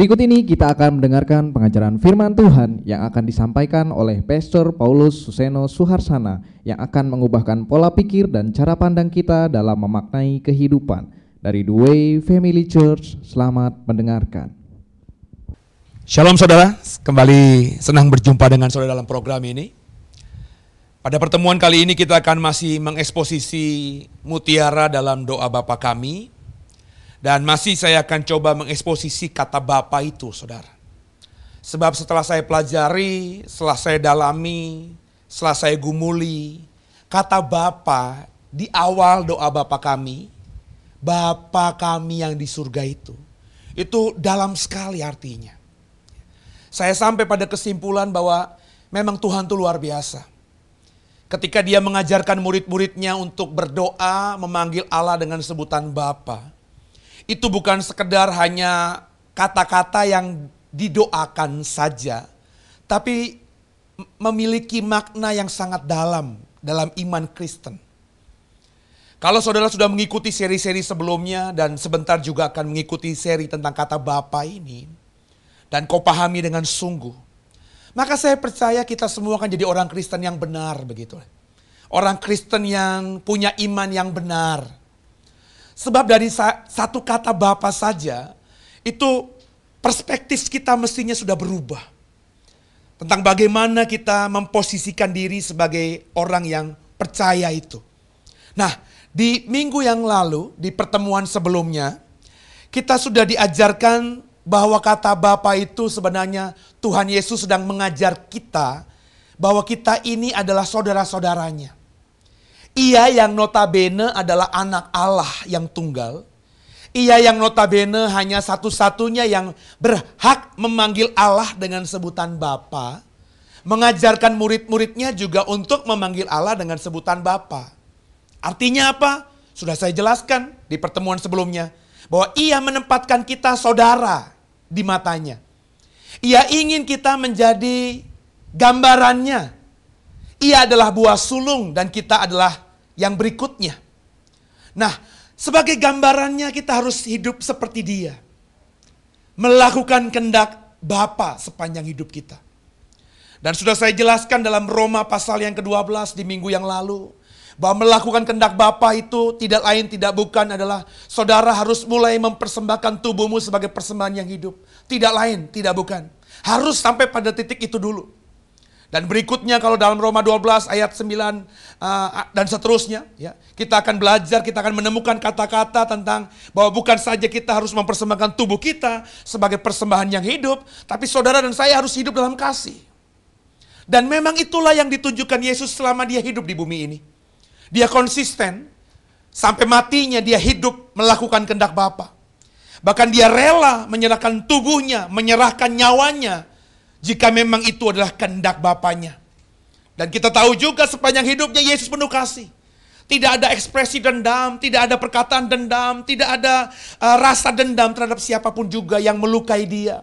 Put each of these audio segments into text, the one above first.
Berikut ini kita akan mendengarkan pengajaran firman Tuhan yang akan disampaikan oleh Pastor Paulus Suseno Suharsana yang akan mengubahkan pola pikir dan cara pandang kita dalam memaknai kehidupan. Dari The Way Family Church, selamat mendengarkan. Shalom saudara, kembali senang berjumpa dengan saudara dalam program ini. Pada pertemuan kali ini kita akan masih mengeksposisi mutiara dalam doa Bapa kami. Dan masih saya akan coba mengeksposisi kata Bapa itu, saudara. Sebab setelah saya pelajari, setelah saya dalami, setelah saya gumuli, kata Bapa di awal doa Bapa kami yang di surga itu dalam sekali artinya. Saya sampai pada kesimpulan bahwa memang Tuhan itu luar biasa. Ketika dia mengajarkan murid-muridnya untuk berdoa, memanggil Allah dengan sebutan Bapa. Itu bukan sekedar hanya kata-kata yang didoakan saja, tapi memiliki makna yang sangat dalam iman Kristen. Kalau saudara sudah mengikuti seri-seri sebelumnya dan sebentar juga akan mengikuti seri tentang kata Bapa ini, dan kau pahami dengan sungguh, maka saya percaya kita semua akan jadi orang Kristen yang benar begitu. Orang Kristen yang punya iman yang benar. Sebab dari satu kata Bapa saja, itu perspektif kita mestinya sudah berubah. Tentang bagaimana kita memposisikan diri sebagai orang yang percaya itu. Nah, di minggu yang lalu, di pertemuan sebelumnya, kita sudah diajarkan bahwa kata Bapa itu sebenarnya Tuhan Yesus sedang mengajar kita bahwa kita ini adalah saudara-saudaranya. Ia yang notabene adalah anak Allah yang tunggal. Ia yang notabene hanya satu-satunya yang berhak memanggil Allah dengan sebutan Bapa. Mengajarkan murid-muridnya juga untuk memanggil Allah dengan sebutan Bapa. Artinya apa? Sudah saya jelaskan di pertemuan sebelumnya. Bahwa ia menempatkan kita saudara di matanya. Ia ingin kita menjadi gambarannya. Ia adalah buah sulung dan kita adalah yang berikutnya. Nah, sebagai gambarannya kita harus hidup seperti dia. Melakukan kehendak Bapa sepanjang hidup kita. Dan sudah saya jelaskan dalam Roma pasal yang ke-12 di minggu yang lalu. Bahwa melakukan kehendak Bapa itu tidak lain tidak bukan adalah saudara harus mulai mempersembahkan tubuhmu sebagai persembahan yang hidup. Tidak lain, tidak bukan. Harus sampai pada titik itu dulu. Dan berikutnya kalau dalam Roma 12 ayat 9 dan seterusnya, ya, kita akan belajar, kita akan menemukan kata-kata tentang bahwa bukan saja kita harus mempersembahkan tubuh kita sebagai persembahan yang hidup, tapi saudara dan saya harus hidup dalam kasih. Dan memang itulah yang ditunjukkan Yesus selama dia hidup di bumi ini. Dia konsisten, sampai matinya dia hidup melakukan kehendak Bapa. Bahkan dia rela menyerahkan tubuhnya, menyerahkan nyawanya, jika memang itu adalah kehendak Bapanya. Dan kita tahu juga sepanjang hidupnya Yesus penuh kasih. Tidak ada ekspresi dendam, tidak ada perkataan dendam, tidak ada rasa dendam terhadap siapapun juga yang melukai dia.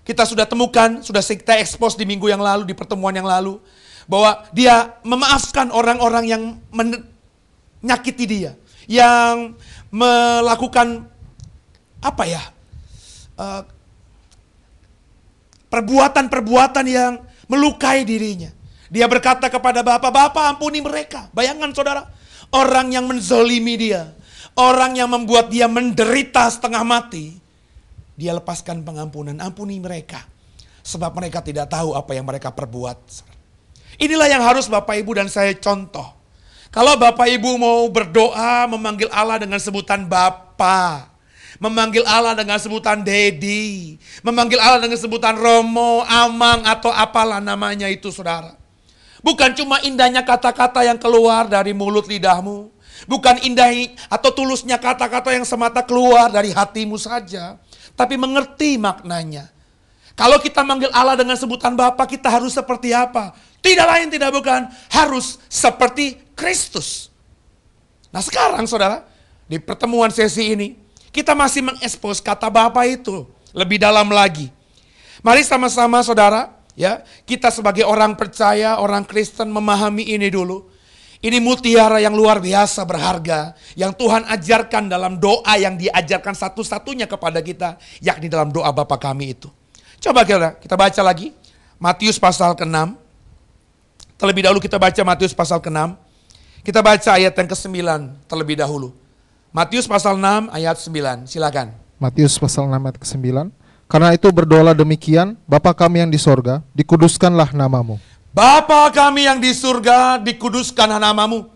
Kita sudah temukan, sudah kita expose di minggu yang lalu, di pertemuan yang lalu, bahwa dia memaafkan orang-orang yang menyakiti dia. Yang melakukan perbuatan-perbuatan yang melukai dirinya. Dia berkata kepada Bapa, Bapa ampuni mereka. Bayangkan saudara, orang yang menzolimi dia, orang yang membuat dia menderita setengah mati, dia lepaskan pengampunan, ampuni mereka. Sebab mereka tidak tahu apa yang mereka perbuat. Inilah yang harus Bapak Ibu dan saya contoh. Kalau Bapak Ibu mau berdoa, memanggil Allah dengan sebutan Bapa, memanggil Allah dengan sebutan Dedi, memanggil Allah dengan sebutan Romo, Amang, atau apalah namanya itu saudara. Bukan cuma indahnya kata-kata yang keluar dari mulut lidahmu. Bukan indah atau tulusnya kata-kata yang semata keluar dari hatimu saja. Tapi mengerti maknanya. Kalau kita manggil Allah dengan sebutan Bapa, kita harus seperti apa? Tidak lain tidak bukan, harus seperti Kristus. Nah sekarang saudara, di pertemuan sesi ini, kita masih mengekspos kata Bapa itu lebih dalam lagi. Mari sama-sama saudara, ya, kita sebagai orang percaya, orang Kristen memahami ini dulu. Ini mutiara yang luar biasa berharga, yang Tuhan ajarkan dalam doa yang diajarkan satu-satunya kepada kita, yakni dalam doa Bapa kami itu. Coba kita baca lagi, Matius pasal ke-6. Terlebih dahulu kita baca Matius pasal ke-6. Kita baca ayat yang ke-9 terlebih dahulu. Matius pasal 6 ayat 9, silakan. Matius pasal 6 ayat ke-9. Karena itu berdoalah demikian, Bapa kami yang di sorga, dikuduskanlah namamu. Bapa kami yang di surga, dikuduskan namamu.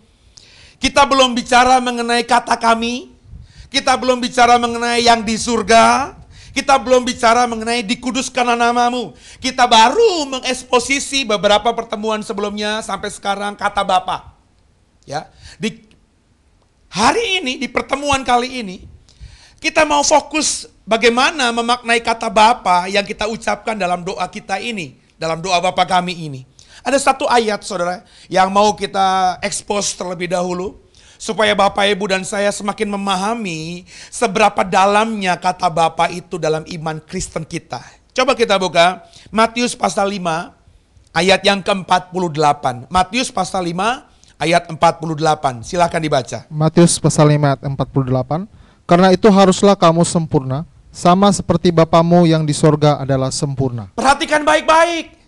Kita belum bicara mengenai kata kami. Kita belum bicara mengenai yang di surga. Kita belum bicara mengenai dikuduskan namamu. Kita baru mengeksposisi beberapa pertemuan sebelumnya sampai sekarang kata Bapa. Ya, di hari ini, di pertemuan kali ini, kita mau fokus bagaimana memaknai kata Bapa yang kita ucapkan dalam doa kita ini, dalam doa Bapa kami ini. Ada satu ayat saudara yang mau kita expose terlebih dahulu supaya Bapak Ibu dan saya semakin memahami seberapa dalamnya kata Bapa itu dalam iman Kristen kita. Coba kita buka Matius pasal 5 ayat yang ke-48. Matius pasal 5 ayat 48. Silakan dibaca. Matius pasal 5 ayat 48. Karena itu haruslah kamu sempurna, sama seperti Bapamu yang di sorga adalah sempurna. Perhatikan baik-baik.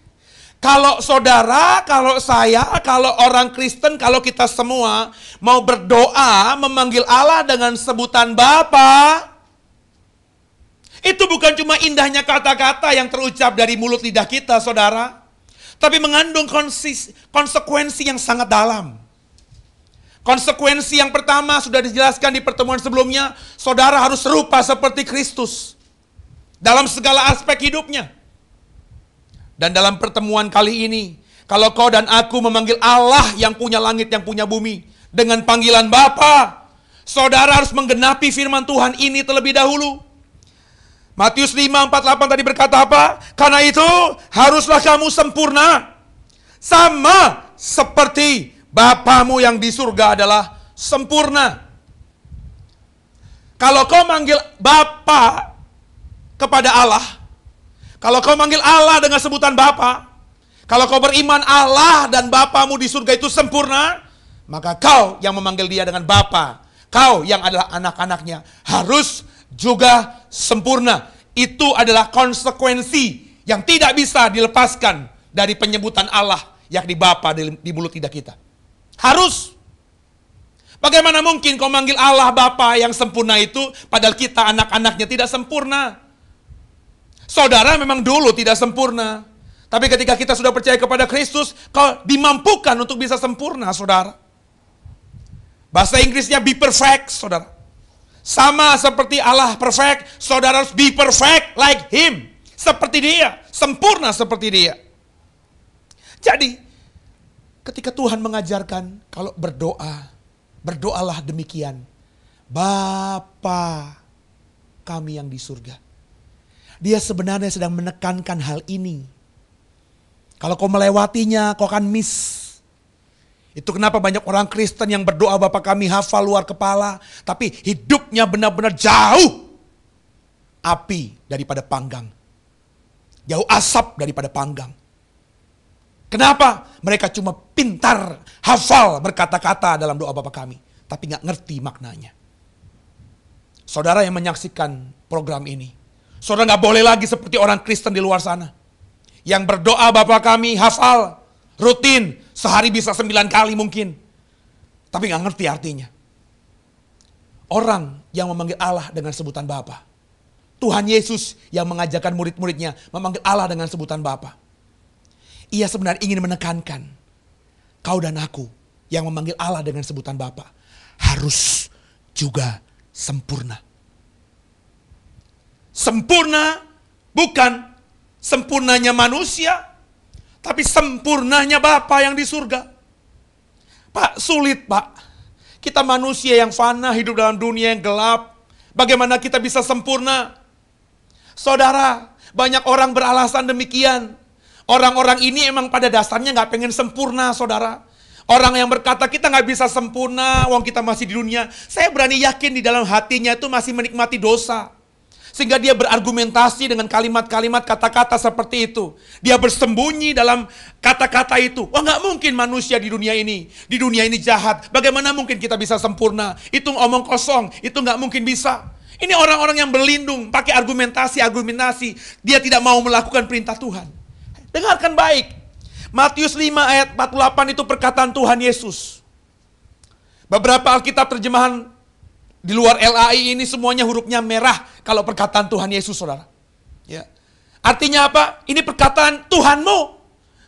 Kalau saudara, kalau saya, kalau orang Kristen, kalau kita semua mau berdoa, memanggil Allah dengan sebutan Bapa, itu bukan cuma indahnya kata-kata yang terucap dari mulut lidah kita, saudara, tapi mengandung konsekuensi yang sangat dalam. Konsekuensi yang pertama sudah dijelaskan di pertemuan sebelumnya, saudara harus serupa seperti Kristus dalam segala aspek hidupnya. Dan dalam pertemuan kali ini, kalau kau dan aku memanggil Allah yang punya langit, yang punya bumi, dengan panggilan Bapa, saudara harus menggenapi firman Tuhan ini terlebih dahulu. Matius 5:48 tadi berkata apa? Karena itu haruslah kamu sempurna, sama seperti Bapamu yang di surga adalah sempurna. Kalau kau manggil Bapa kepada Allah, kalau kau manggil Allah dengan sebutan Bapa, kalau kau beriman Allah dan Bapamu di surga itu sempurna, maka kau yang memanggil dia dengan Bapa, kau yang adalah anak-anaknya, harus juga sempurna. Itu adalah konsekuensi yang tidak bisa dilepaskan dari penyebutan Allah, yakni Bapa di mulut lidah kita. Harus. Bagaimana mungkin kau manggil Allah Bapa yang sempurna itu, padahal kita anak-anaknya tidak sempurna. Saudara memang dulu tidak sempurna, tapi ketika kita sudah percaya kepada Kristus, kau dimampukan untuk bisa sempurna, saudara. Bahasa Inggrisnya be perfect, saudara. Sama seperti Allah perfect, saudara harus be perfect like Him. Seperti Dia, sempurna seperti Dia. Jadi, ketika Tuhan mengajarkan kalau berdoa, berdoalah demikian. Bapa kami yang di surga. Dia sebenarnya sedang menekankan hal ini. Kalau kau melewatinya, kau akan miss. Itu kenapa banyak orang Kristen yang berdoa Bapa kami hafal luar kepala, tapi hidupnya benar-benar jauh api daripada panggang. Jauh asap daripada panggang. Kenapa? Mereka cuma pintar, hafal berkata-kata dalam doa Bapa kami, tapi gak ngerti maknanya. Saudara yang menyaksikan program ini, saudara gak boleh lagi seperti orang Kristen di luar sana, yang berdoa Bapa kami hafal, rutin, sehari bisa 9 kali mungkin, tapi gak ngerti artinya. Orang yang memanggil Allah dengan sebutan Bapa, Tuhan Yesus yang mengajarkan murid-muridnya memanggil Allah dengan sebutan Bapa. Ia sebenarnya ingin menekankan, kau dan aku yang memanggil Allah dengan sebutan Bapa harus juga sempurna. Sempurna bukan sempurnanya manusia, tapi sempurnanya Bapa yang di surga. Pak, sulit Pak. Kita manusia yang fana, hidup dalam dunia yang gelap. Bagaimana kita bisa sempurna? Saudara, banyak orang beralasan demikian. Orang-orang ini emang pada dasarnya gak pengen sempurna, saudara. Orang yang berkata kita gak bisa sempurna, wong kita masih di dunia. Saya berani yakin di dalam hatinya itu masih menikmati dosa. Sehingga dia berargumentasi dengan kalimat-kalimat kata-kata seperti itu. Dia bersembunyi dalam kata-kata itu. Wah, nggak mungkin manusia di dunia ini. Di dunia ini jahat. Bagaimana mungkin kita bisa sempurna? Itu omong kosong. Itu nggak mungkin bisa. Ini orang-orang yang berlindung. Pakai argumentasi. Dia tidak mau melakukan perintah Tuhan. Dengarkan baik. Matius 5 ayat 48 itu perkataan Tuhan Yesus. Beberapa Alkitab terjemahan di luar LAI ini semuanya hurufnya merah kalau perkataan Tuhan Yesus, saudara. Ya. Artinya apa? Ini perkataan Tuhanmu.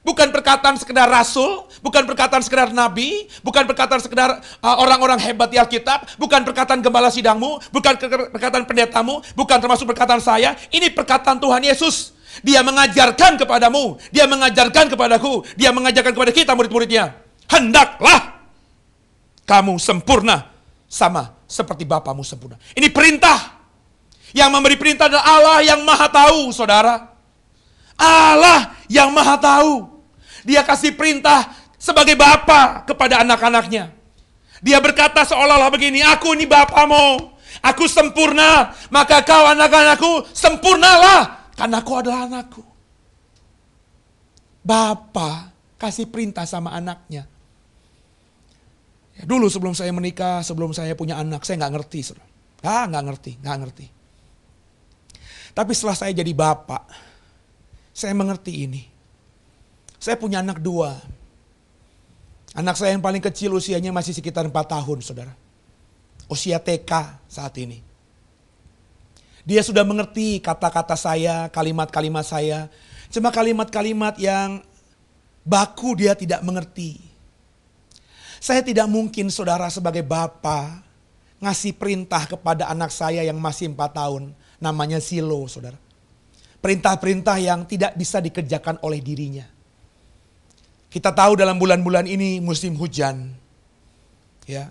Bukan perkataan sekedar rasul, bukan perkataan sekedar nabi, bukan perkataan sekedar orang-orang hebat di Alkitab, bukan perkataan gembala sidangmu, bukan perkataan pendetamu, bukan termasuk perkataan saya. Ini perkataan Tuhan Yesus. Dia mengajarkan kepadamu, dia mengajarkan kepadaku, dia mengajarkan kepada kita murid-muridnya. Hendaklah kamu sempurna sama seperti Bapamu sempurna. Ini perintah. Yang memberi perintah adalah Allah yang maha tahu, saudara. Allah yang maha tahu. Dia kasih perintah sebagai Bapa kepada anak-anaknya. Dia berkata seolah-olah begini, aku ini Bapamu, aku sempurna, maka kau anak-anakku sempurnalah, karena kau adalah anakku. Bapa kasih perintah sama anaknya. Dulu sebelum saya menikah, sebelum saya punya anak, saya nggak ngerti. Nggak ngerti. Tapi setelah saya jadi bapak, saya mengerti ini. Saya punya anak 2. Anak saya yang paling kecil usianya masih sekitar 4 tahun, saudara. Usia TK saat ini. Dia sudah mengerti kata-kata saya, kalimat-kalimat saya. Cuma kalimat-kalimat yang baku dia tidak mengerti. Saya tidak mungkin, saudara, sebagai bapak ngasih perintah kepada anak saya yang masih 4 tahun. Namanya Silo, saudara. Perintah-perintah yang tidak bisa dikerjakan oleh dirinya. Kita tahu dalam bulan-bulan ini musim hujan. Ya.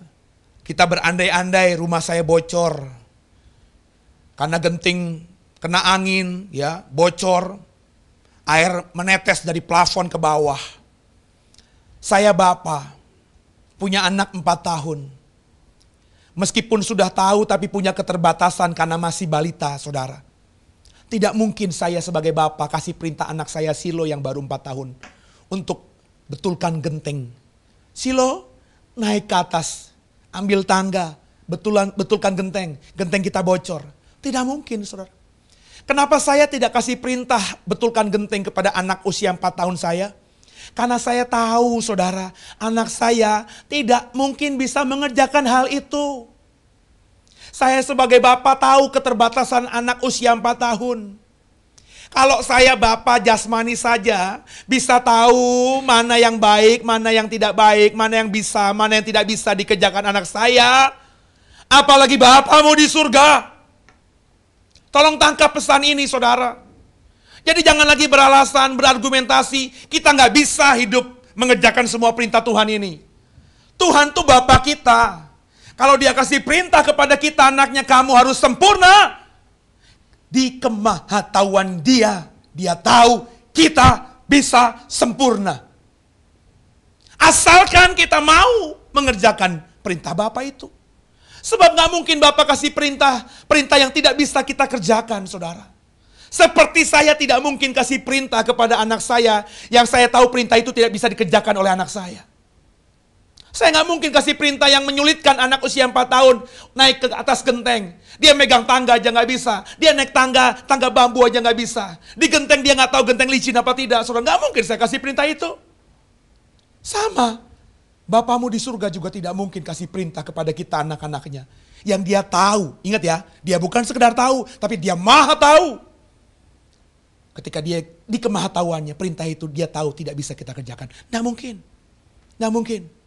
Kita berandai-andai rumah saya bocor. Karena genting kena angin, ya, bocor. Air menetes dari plafon ke bawah. Saya bapak, punya anak 4 tahun. Meskipun sudah tahu tapi punya keterbatasan karena masih balita, saudara. Tidak mungkin saya sebagai bapak kasih perintah anak saya Silo yang baru 4 tahun. Untuk betulkan genteng. Silo, naik ke atas. Ambil tangga. Betulkan genteng. Genteng kita bocor. Tidak mungkin, saudara. Kenapa saya tidak kasih perintah betulkan genteng kepada anak usia 4 tahun saya? Karena saya tahu, saudara, anak saya tidak mungkin bisa mengerjakan hal itu. Saya sebagai bapak tahu keterbatasan anak usia 4 tahun. Kalau saya bapak jasmani saja, bisa tahu mana yang baik, mana yang tidak baik, mana yang bisa, mana yang tidak bisa dikerjakan anak saya. Apalagi Bapamu di surga. Tolong tangkap pesan ini, saudara. Jadi jangan lagi beralasan, berargumentasi, kita nggak bisa hidup mengerjakan semua perintah Tuhan ini. Tuhan tuh Bapa kita. Kalau dia kasih perintah kepada kita, anaknya, kamu harus sempurna. Di kemahatauan dia tahu kita bisa sempurna. Asalkan kita mau mengerjakan perintah Bapa itu. Sebab nggak mungkin Bapa kasih perintah yang tidak bisa kita kerjakan, saudara. Seperti saya tidak mungkin kasih perintah kepada anak saya yang saya tahu perintah itu tidak bisa dikerjakan oleh anak saya. Saya nggak mungkin kasih perintah yang menyulitkan anak usia 4 tahun naik ke atas genteng. Dia megang tangga aja nggak bisa. Dia naik tangga bambu aja nggak bisa. Di genteng dia nggak tahu genteng licin apa tidak. Saudara, nggak mungkin saya kasih perintah itu. Sama, Bapamu di surga juga tidak mungkin kasih perintah kepada kita anak-anaknya. Yang dia tahu, ingat ya, dia bukan sekedar tahu, tapi dia maha tahu. Ketika dia di kemahatauannya, perintah itu dia tahu tidak bisa kita kerjakan. Nggak mungkin.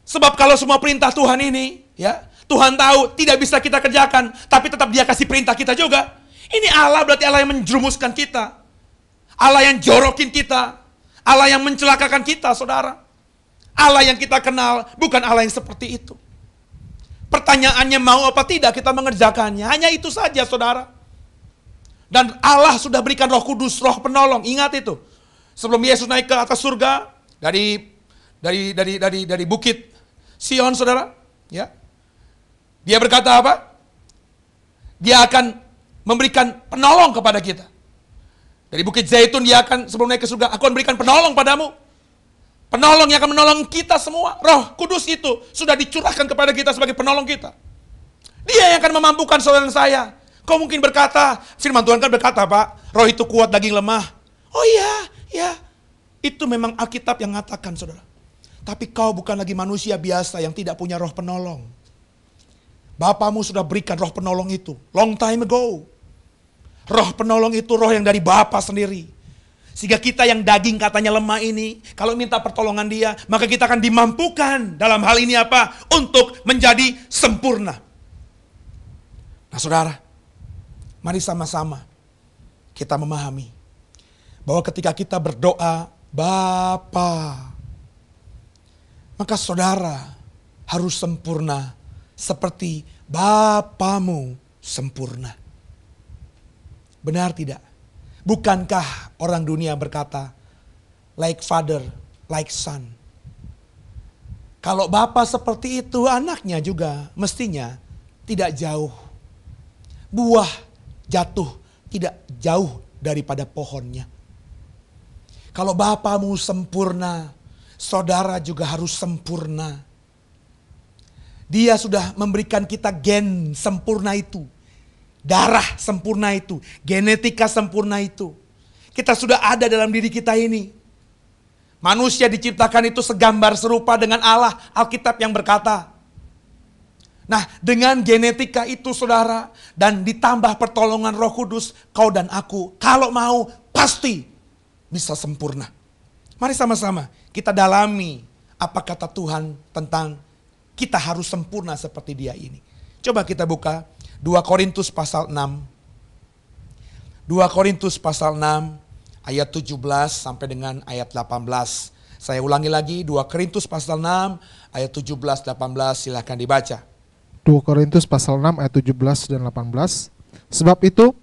Sebab kalau semua perintah Tuhan ini, ya, Tuhan tahu tidak bisa kita kerjakan, tapi tetap dia kasih perintah kita juga. Ini Allah berarti Allah yang menjerumuskan kita. Allah yang jorokin kita. Allah yang mencelakakan kita, saudara. Allah yang kita kenal, bukan Allah yang seperti itu. Pertanyaannya mau apa tidak kita mengerjakannya. Hanya itu saja, saudara. Dan Allah sudah berikan Roh Kudus, Roh penolong. Ingat itu. Sebelum Yesus naik ke atas surga dari bukit Sion, saudara, ya. Dia berkata apa? Dia akan memberikan penolong kepada kita. Dari Bukit Zaitun dia akan, sebelum naik ke surga, aku akan berikan penolong padamu. Penolong yang akan menolong kita semua. Roh Kudus itu sudah dicurahkan kepada kita sebagai penolong kita. Dia yang akan memampukan saudara dan saya. Kau mungkin berkata, firman Tuhan kan berkata, Pak, roh itu kuat, daging lemah. Oh iya, ya. Itu memang Alkitab yang mengatakan, saudara. Tapi kau bukan lagi manusia biasa yang tidak punya roh penolong. Bapamu sudah berikan roh penolong itu long time ago. Roh penolong itu roh yang dari Bapa sendiri. Sehingga kita yang daging katanya lemah ini, kalau minta pertolongan dia, maka kita akan dimampukan dalam hal ini apa? Untuk menjadi sempurna. Nah saudara, mari sama-sama kita memahami bahwa ketika kita berdoa, Bapa, maka saudara harus sempurna seperti Bapamu sempurna. Benar tidak? Bukankah orang dunia berkata, like father, like son. Kalau Bapa seperti itu, anaknya juga mestinya tidak jauh. Buah jatuh tidak jauh daripada pohonnya. Kalau Bapamu sempurna, saudara juga harus sempurna. Dia sudah memberikan kita gen sempurna itu. Darah sempurna itu, genetika sempurna itu. Kita sudah ada dalam diri kita ini. Manusia diciptakan itu segambar serupa dengan Allah, Alkitab yang berkata. Nah, dengan genetika itu saudara, dan ditambah pertolongan Roh Kudus, kau dan aku, kalau mau pasti bisa sempurna. Mari sama-sama kita dalami apa kata Tuhan tentang kita harus sempurna seperti Dia ini. Coba kita buka 2 Korintus pasal 6. 2 Korintus pasal 6 ayat 17 sampai dengan ayat 18. Saya ulangi lagi 2 Korintus pasal 6 ayat 17 18, silakan dibaca. 2 Korintus pasal 6 ayat 17 dan 18. Sebab itu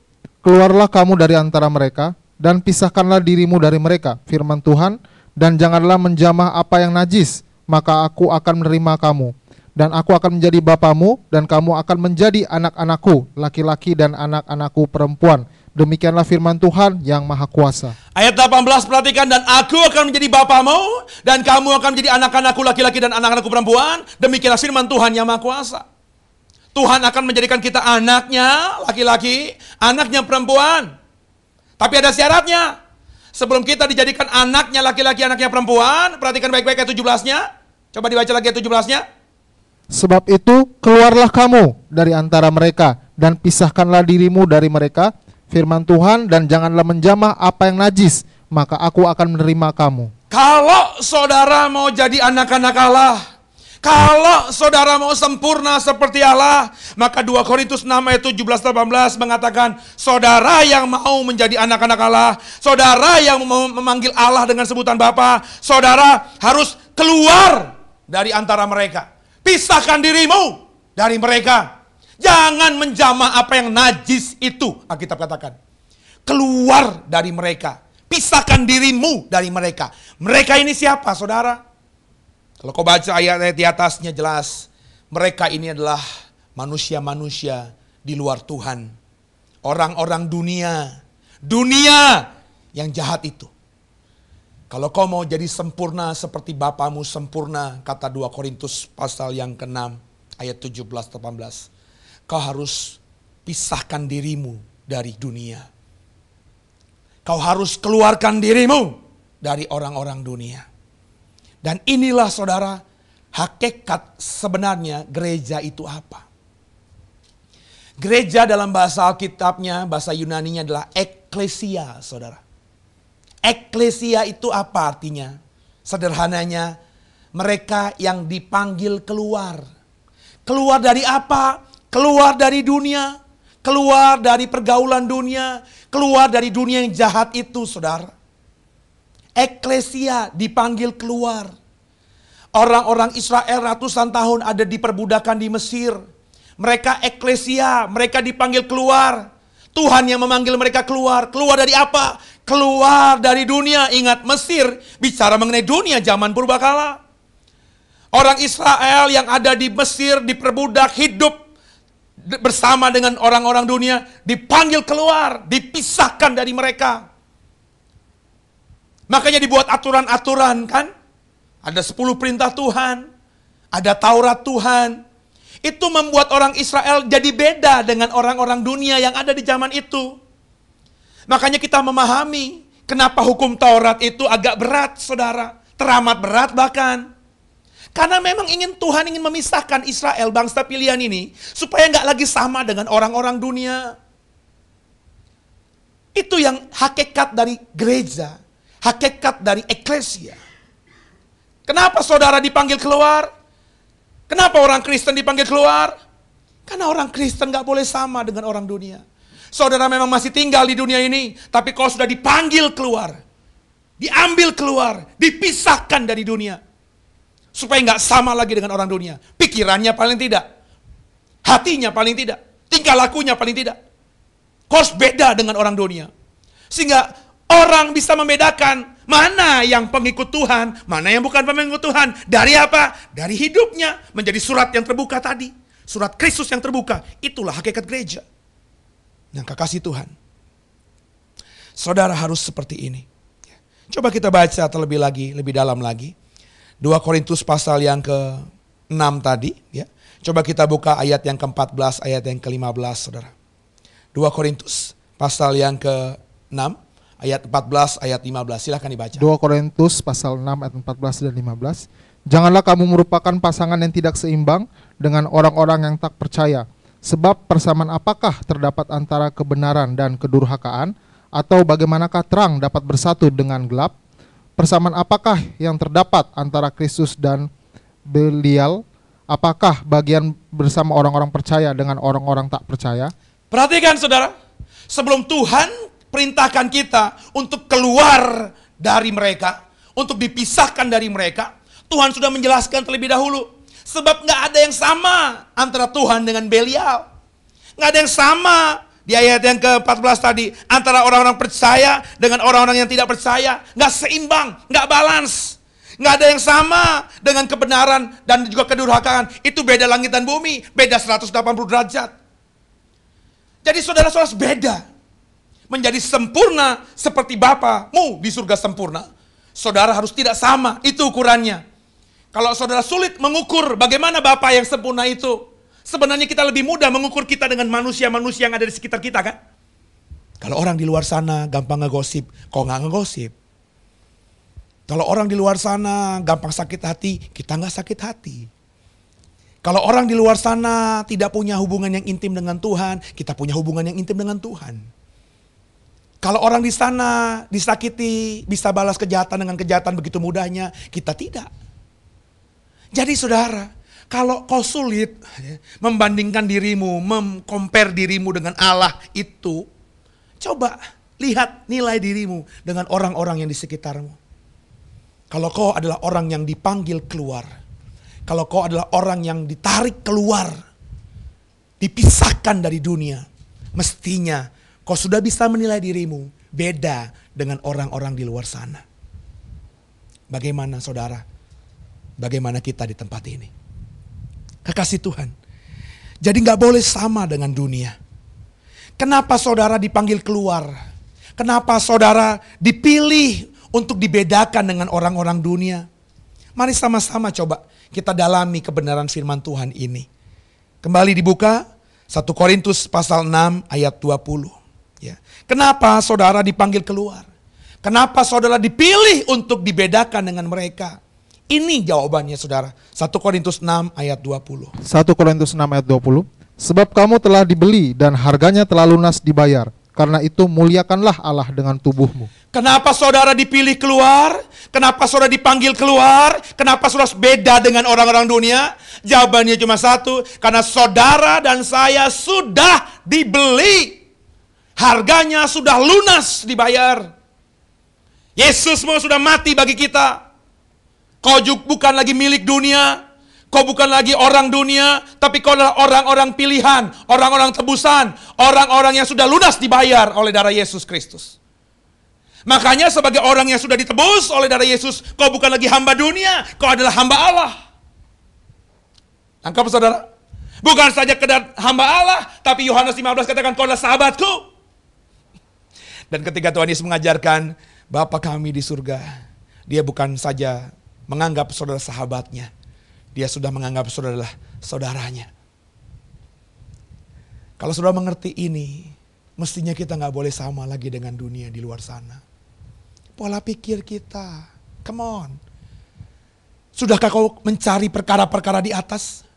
keluarlah kamu dari antara mereka dan pisahkanlah dirimu dari mereka, firman Tuhan, dan janganlah menjamah apa yang najis, maka aku akan menerima kamu. Dan aku akan menjadi bapamu, dan kamu akan menjadi anak-anakku, laki-laki dan anak-anakku perempuan. Demikianlah firman Tuhan yang Maha Kuasa. Ayat 18 perhatikan, dan aku akan menjadi bapamu, dan kamu akan menjadi anak-anakku laki-laki dan anak-anakku perempuan. Demikianlah firman Tuhan yang Maha Kuasa. Tuhan akan menjadikan kita anaknya laki-laki, anaknya perempuan. Tapi ada syaratnya. Sebelum kita dijadikan anaknya laki-laki, anaknya perempuan, perhatikan baik-baik ayat 17-nya. Coba dibaca lagi ayat 17-nya. Sebab itu keluarlah kamu dari antara mereka dan pisahkanlah dirimu dari mereka, firman Tuhan, dan janganlah menjamah apa yang najis, maka aku akan menerima kamu. Kalau saudara mau jadi anak-anak Allah, kalau saudara mau sempurna seperti Allah, maka 2 Korintus 6 ayat 17-18 mengatakan, saudara yang mau menjadi anak-anak Allah, saudara yang mau memanggil Allah dengan sebutan Bapa, saudara harus keluar dari antara mereka. Pisahkan dirimu dari mereka. Jangan menjamah apa yang najis itu, Alkitab katakan. Keluar dari mereka. Pisahkan dirimu dari mereka. Mereka ini siapa, saudara? Kalau kau baca ayat-ayat di atasnya jelas. Mereka ini adalah manusia-manusia di luar Tuhan. Orang-orang dunia. Dunia yang jahat itu. Kalau kau mau jadi sempurna seperti Bapamu sempurna, kata 2 Korintus pasal yang ke-6 ayat 17-18. Kau harus pisahkan dirimu dari dunia. Kau harus keluarkan dirimu dari orang-orang dunia. Dan inilah saudara, hakikat sebenarnya gereja itu apa? Gereja dalam bahasa Alkitabnya, bahasa Yunaninya adalah eklesia, saudara. Eklesia itu apa artinya? Sederhananya, mereka yang dipanggil keluar. Keluar dari apa? Keluar dari dunia. Keluar dari pergaulan dunia. Keluar dari dunia yang jahat itu, saudara. Eklesia dipanggil keluar. Orang-orang Israel ratusan tahun ada di perbudakan di Mesir. Mereka eklesia, mereka dipanggil keluar. Tuhan yang memanggil mereka keluar. Keluar dari apa? Keluar dari dunia. Ingat, Mesir bicara mengenai dunia zaman purbakala. Orang Israel yang ada di Mesir diperbudak hidup bersama dengan orang-orang dunia, dipanggil keluar, dipisahkan dari mereka. Makanya dibuat aturan-aturan kan? Ada 10 perintah Tuhan, ada Taurat Tuhan. Itu membuat orang Israel jadi beda dengan orang-orang dunia yang ada di zaman itu. Makanya kita memahami kenapa hukum Taurat itu agak berat, saudara. Teramat berat bahkan. Karena memang Tuhan ingin memisahkan Israel, bangsa pilihan ini, supaya nggak lagi sama dengan orang-orang dunia. Itu yang hakikat dari gereja, hakikat dari eklesia. Kenapa saudara dipanggil keluar? Kenapa orang Kristen dipanggil keluar? Karena orang Kristen gak boleh sama dengan orang dunia. Saudara memang masih tinggal di dunia ini, tapi kau sudah dipanggil keluar. Diambil keluar, dipisahkan dari dunia. Supaya gak sama lagi dengan orang dunia. Pikirannya paling tidak. Hatinya paling tidak. Tingkah lakunya paling tidak. Kau harus beda dengan orang dunia. Sehingga orang bisa membedakan mana yang pengikut Tuhan, mana yang bukan pengikut Tuhan. Dari apa? Dari hidupnya. Menjadi surat yang terbuka tadi. Surat Kristus yang terbuka. Itulah hakikat gereja. Yang kekasih Tuhan. Saudara harus seperti ini. Coba kita baca terlebih lagi, lebih dalam lagi. 2 Korintus pasal yang ke-6 tadi. Ya. Coba kita buka ayat yang ke-14, ayat yang ke-15, saudara. 2 Korintus pasal yang ke-6. Ayat 14, ayat 15, silahkan dibaca. 2 Korintus pasal 6 ayat 14 dan 15. Janganlah kamu merupakan pasangan yang tidak seimbang dengan orang-orang yang tak percaya. Sebab persamaan apakah terdapat antara kebenaran dan kedurhakaan? Atau bagaimanakah terang dapat bersatu dengan gelap? Persamaan apakah yang terdapat antara Kristus dan Belial? Apakah bagian bersama orang-orang percaya dengan orang-orang tak percaya? Perhatikan saudara, sebelum Tuhan perintahkan kita untuk keluar dari mereka, untuk dipisahkan dari mereka, Tuhan sudah menjelaskan terlebih dahulu. Sebab gak ada yang sama antara Tuhan dengan Belial. Gak ada yang sama di ayat yang ke-14 tadi, antara orang-orang percaya dengan orang-orang yang tidak percaya. Gak seimbang, gak balance. Gak ada yang sama dengan kebenaran dan juga kedurhakaan. Itu beda langit dan bumi, beda 180 derajat. Jadi saudara-saudara beda. Menjadi sempurna seperti Bapamu di surga sempurna. Saudara harus tidak sama, itu ukurannya. Kalau saudara sulit mengukur bagaimana Bapa yang sempurna itu, sebenarnya kita lebih mudah mengukur kita dengan manusia-manusia yang ada di sekitar kita kan. Kalau orang di luar sana gampang ngegosip, kok nggak ngegosip. Kalau orang di luar sana gampang sakit hati, kita nggak sakit hati. Kalau orang di luar sana tidak punya hubungan yang intim dengan Tuhan, kita punya hubungan yang intim dengan Tuhan. Kalau orang di sana disakiti, bisa balas kejahatan dengan kejahatan begitu mudahnya, kita tidak. Jadi saudara, kalau kau sulit membandingkan dirimu, mengcompare dirimu dengan Allah itu, coba lihat nilai dirimu dengan orang-orang yang di sekitarmu. Kalau kau adalah orang yang dipanggil keluar, kalau kau adalah orang yang ditarik keluar, dipisahkan dari dunia, mestinya kau sudah bisa menilai dirimu beda dengan orang-orang di luar sana. Bagaimana saudara? Bagaimana kita di tempat ini? Kekasih Tuhan. Jadi gak boleh sama dengan dunia. Kenapa saudara dipanggil keluar? Kenapa saudara dipilih untuk dibedakan dengan orang-orang dunia? Mari sama-sama coba kita dalami kebenaran firman Tuhan ini. Kembali dibuka 1 Korintus pasal 6 ayat 20. Ya. Kenapa saudara dipanggil keluar? Kenapa saudara dipilih untuk dibedakan dengan mereka? Ini jawabannya saudara. 1 Korintus 6 ayat 20. 1 Korintus 6 ayat 20. Sebab kamu telah dibeli dan harganya telah lunas dibayar. Karena itu muliakanlah Allah dengan tubuhmu. Kenapa saudara dipilih keluar? Kenapa saudara dipanggil keluar? Kenapa saudara beda dengan orang-orang dunia? Jawabannya cuma satu. Karena saudara dan saya sudah dibeli. Harganya sudah lunas dibayar. Yesusmu sudah mati bagi kita. Kau bukan lagi milik dunia. Kau bukan lagi orang dunia. Tapi kau adalah orang-orang pilihan. Orang-orang tebusan. Orang-orang yang sudah lunas dibayar oleh darah Yesus Kristus. Makanya sebagai orang yang sudah ditebus oleh darah Yesus. Kau bukan lagi hamba dunia. Kau adalah hamba Allah. Tangkap saudara. Bukan saja kedar hamba Allah, tapi Yohanes 15 katakan, kau adalah sahabatku. Dan ketika Tuhan Yesus mengajarkan Bapa kami di surga, dia bukan saja menganggap saudara sahabatnya, dia sudah menganggap saudara adalah saudaranya. Kalau saudara mengerti ini, mestinya kita gak boleh sama lagi dengan dunia di luar sana. Pola pikir kita, come on. Sudahkah kau mencari perkara-perkara di atas?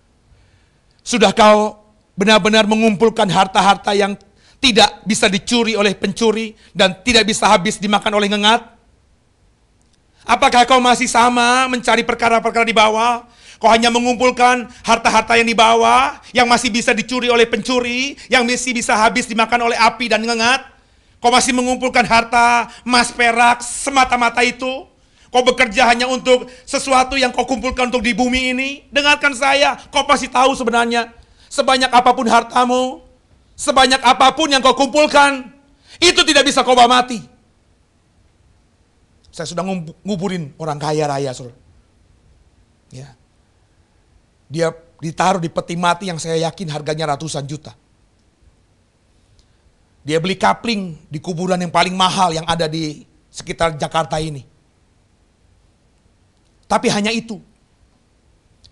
Sudah kau benar-benar mengumpulkan harta-harta yang tidak bisa dicuri oleh pencuri dan tidak bisa habis dimakan oleh ngengat? Apakah kau masih sama mencari perkara-perkara di bawah? Kau hanya mengumpulkan harta-harta yang di bawah, yang masih bisa dicuri oleh pencuri, yang masih bisa habis dimakan oleh api dan ngengat. Kau masih mengumpulkan harta, emas, perak, semata-mata itu. Kau bekerja hanya untuk sesuatu yang kau kumpulkan untuk di bumi ini. Dengarkan saya, kau pasti tahu sebenarnya, sebanyak apapun hartamu, sebanyak apapun yang kau kumpulkan, itu tidak bisa kau bawa mati. Saya sudah nguburin orang kaya raya, saudara. Ya. Dia ditaruh di peti mati yang saya yakin harganya ratusan juta. Dia beli kapling di kuburan yang paling mahal yang ada di sekitar Jakarta ini. Tapi hanya itu.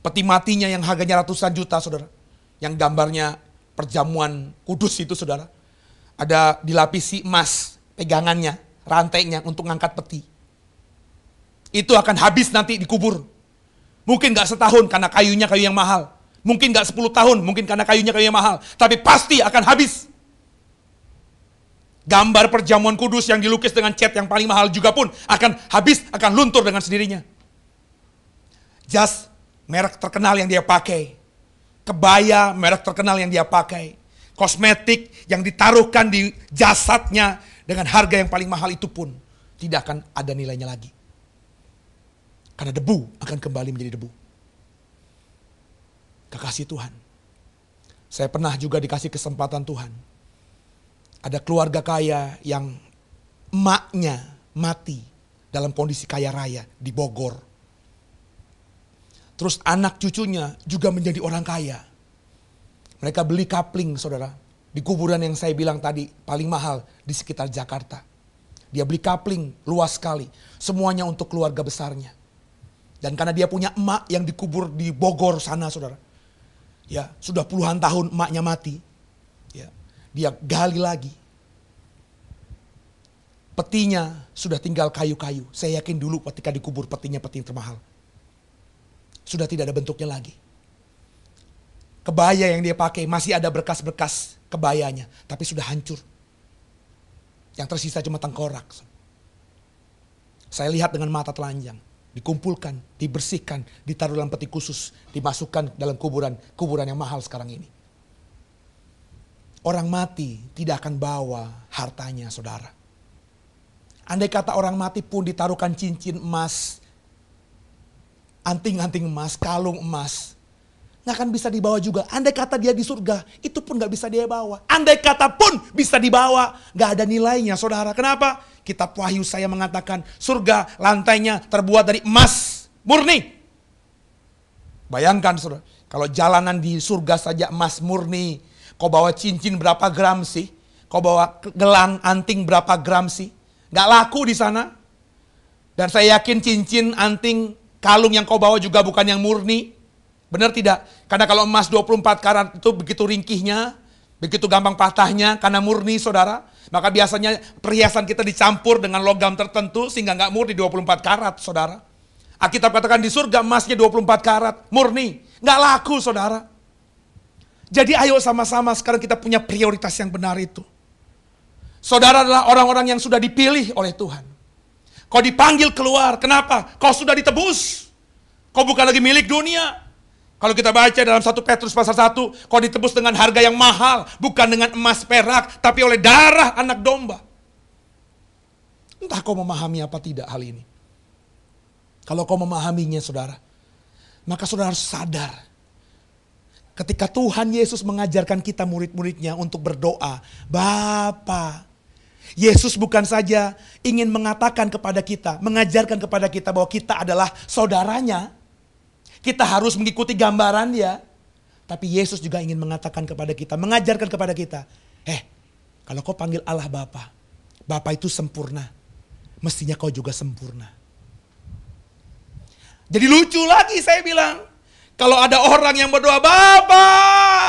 Peti matinya yang harganya ratusan juta, saudara. Yang gambarnya perjamuan kudus itu, saudara. Ada dilapisi emas pegangannya, rantainya untuk ngangkat peti. Itu akan habis nanti dikubur. Mungkin gak setahun karena kayunya kayu yang mahal. Mungkin gak 10 tahun, mungkin karena kayunya kayu yang mahal. Tapi pasti akan habis. Gambar perjamuan kudus yang dilukis dengan cat yang paling mahal juga pun akan habis, akan luntur dengan sendirinya. Jas, merek terkenal yang dia pakai. Kebaya, merek terkenal yang dia pakai. Kosmetik yang ditaruhkan di jasadnya dengan harga yang paling mahal itu pun tidak akan ada nilainya lagi. Karena debu akan kembali menjadi debu. Kekasih Tuhan. Saya pernah juga dikasih kesempatan Tuhan. Ada keluarga kaya yang emaknya mati dalam kondisi kaya raya di Bogor. Terus anak cucunya juga menjadi orang kaya. Mereka beli kapling, saudara. Di kuburan yang saya bilang tadi paling mahal di sekitar Jakarta. Dia beli kapling luas sekali. Semuanya untuk keluarga besarnya. Dan karena dia punya emak yang dikubur di Bogor sana, saudara. Ya, sudah puluhan tahun emaknya mati. Ya, dia gali lagi. Petinya sudah tinggal kayu-kayu. Saya yakin dulu ketika dikubur petinya peti termahal. Sudah tidak ada bentuknya lagi. Kebaya yang dia pakai masih ada berkas-berkas kebayanya. Tapi sudah hancur. Yang tersisa cuma tengkorak. Saya lihat dengan mata telanjang. Dikumpulkan, dibersihkan, ditaruh dalam peti khusus, dimasukkan dalam kuburan yang mahal sekarang ini. Orang mati tidak akan bawa hartanya, saudara. Andai kata orang mati pun ditaruhkan cincin emas, anting-anting emas, kalung emas, nggak akan bisa dibawa juga. Andai kata dia di surga, itu pun nggak bisa dia bawa. Andai kata pun bisa dibawa, nggak ada nilainya, saudara. Kenapa? Kitab Wahyu saya mengatakan surga lantainya terbuat dari emas murni. Bayangkan, saudara, kalau jalanan di surga saja emas murni, kau bawa cincin berapa gram sih? Kau bawa gelang anting berapa gram sih? Nggak laku di sana. Dan saya yakin cincin, anting, kalung yang kau bawa juga bukan yang murni. Benar tidak? Karena kalau emas 24 karat itu begitu ringkihnya, begitu gampang patahnya karena murni, saudara. Maka biasanya perhiasan kita dicampur dengan logam tertentu sehingga nggak murni 24 karat, saudara. Alkitab katakan di surga emasnya 24 karat, murni. Nggak laku, saudara. Jadi ayo sama-sama sekarang kita punya prioritas yang benar itu. Saudara adalah orang-orang yang sudah dipilih oleh Tuhan. Kau dipanggil keluar, kenapa? Kau sudah ditebus. Kau bukan lagi milik dunia. Kalau kita baca dalam 1 Petrus pasal 1, kau ditebus dengan harga yang mahal, bukan dengan emas perak, tapi oleh darah anak domba. Entah kau memahami apa tidak hal ini. Kalau kau memahaminya, saudara, maka saudara harus sadar. Ketika Tuhan Yesus mengajarkan kita murid-muridnya untuk berdoa, Bapa, Yesus bukan saja ingin mengatakan kepada kita, mengajarkan kepada kita bahwa kita adalah saudaranya. Kita harus mengikuti gambaran dia. Tapi Yesus juga ingin mengatakan kepada kita, mengajarkan kepada kita, kalau kau panggil Allah Bapa, Bapa itu sempurna, mestinya kau juga sempurna. Jadi lucu lagi saya bilang, kalau ada orang yang berdoa, Bapa,